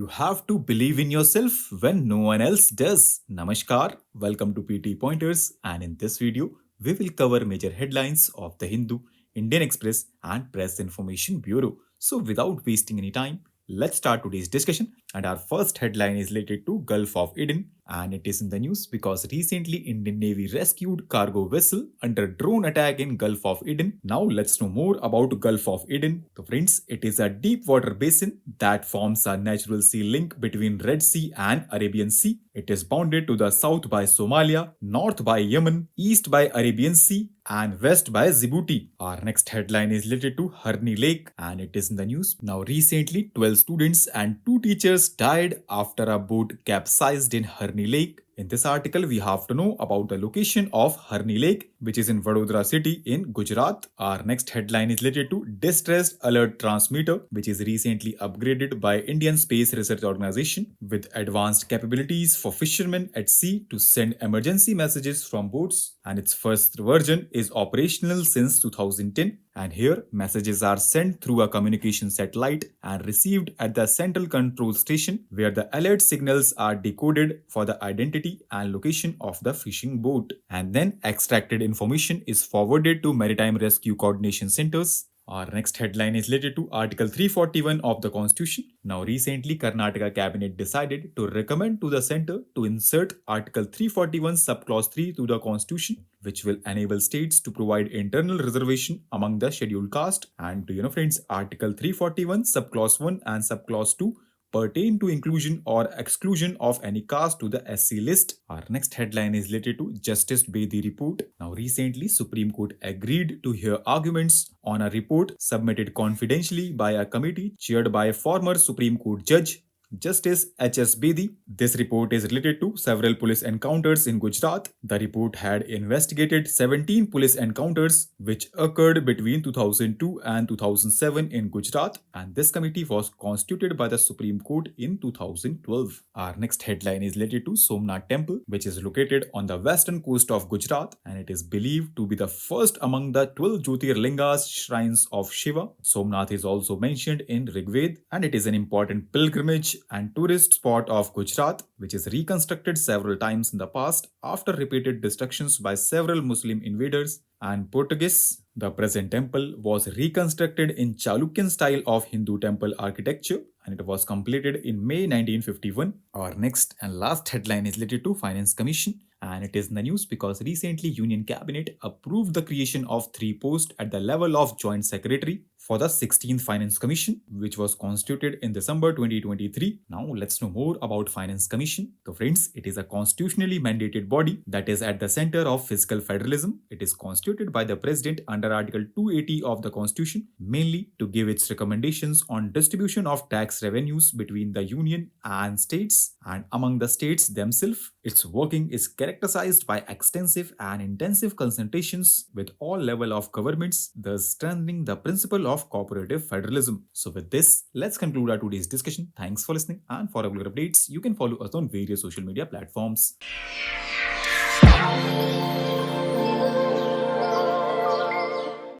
You have to believe in yourself when no one else does. Namaskar, welcome to PT Pointers, and in this video, we will cover major headlines of the Hindu, Indian Express, and Press Information Bureau. So, without wasting any time, let's start today's discussion. And our first headline is related to Gulf of Eden, and it is in the news because recently Indian Navy rescued cargo vessel under drone attack in Gulf of Eden. Now let's know more about Gulf of Eden. So friends, it is a deep water basin that forms a natural sea link between Red Sea and Arabian Sea. It is bounded to the south by Somalia, north by Yemen, east by Arabian Sea, and west by Djibouti. Our next headline is related to Hery Lake, and it is in the news. Now recently 12 students and 2 teachers died after a boat capsized in Hery Lake. In this article, we have to know about the location of Hery Lake, which is in Vadodara city in Gujarat. Our next headline is related to Distress Alert Transmitter, which is recently upgraded by Indian Space Research Organization with advanced capabilities for fishermen at sea to send emergency messages from boats. And its first version is operational since 2010. And here, messages are sent through a communication satellite and received at the central control station, where the alert signals are decoded for the identity and location of the fishing boat. And then extracted information is forwarded to Maritime Rescue Coordination Centers. Our next headline is related to Article 341 of the Constitution. Now recently Karnataka Cabinet decided to recommend to the centre to insert Article 341 subclause 3 to the Constitution, which will enable states to provide internal reservation among the scheduled caste. And friends, Article 341 subclause 1 and subclause 2 pertain to inclusion or exclusion of any caste to the SC list. Our next headline is related to Justice Bedi report. Now recently Supreme Court agreed to hear arguments on a report submitted confidentially by a committee chaired by former Supreme Court Judge Justice H.S. Bedi. This report is related to several police encounters in Gujarat. The report had investigated 17 police encounters which occurred between 2002 and 2007 in Gujarat, and this committee was constituted by the Supreme Court in 2012. Our next headline is related to Somnath Temple, which is located on the western coast of Gujarat, and it is believed to be the first among the 12 Jyotirlingas shrines of Shiva. Somnath is also mentioned in Rigved, and it is an important pilgrimage and tourist spot of Gujarat, which is reconstructed several times in the past after repeated destructions by several Muslim invaders and Portuguese. The present temple was reconstructed in Chalukyan style of Hindu temple architecture, and it was completed in May 1951. Our next and last headline is related to Finance Commission, and it is in the news because recently Union Cabinet approved the creation of 3 posts at the level of Joint Secretary for the 16th Finance Commission, which was constituted in December 2023. Now let's know more about Finance Commission. So friends, it is a constitutionally mandated body that is at the center of fiscal federalism. It is constituted by the President under Article 280 of the Constitution, mainly to give its recommendations on distribution of tax revenues between the Union and states and among the states themselves. Its working is characterized by extensive and intensive consultations with all levels of governments, thus strengthening the principle of cooperative federalism. So with this, let's conclude our today's discussion. Thanks for listening, and for regular updates, you can follow us on various social media platforms.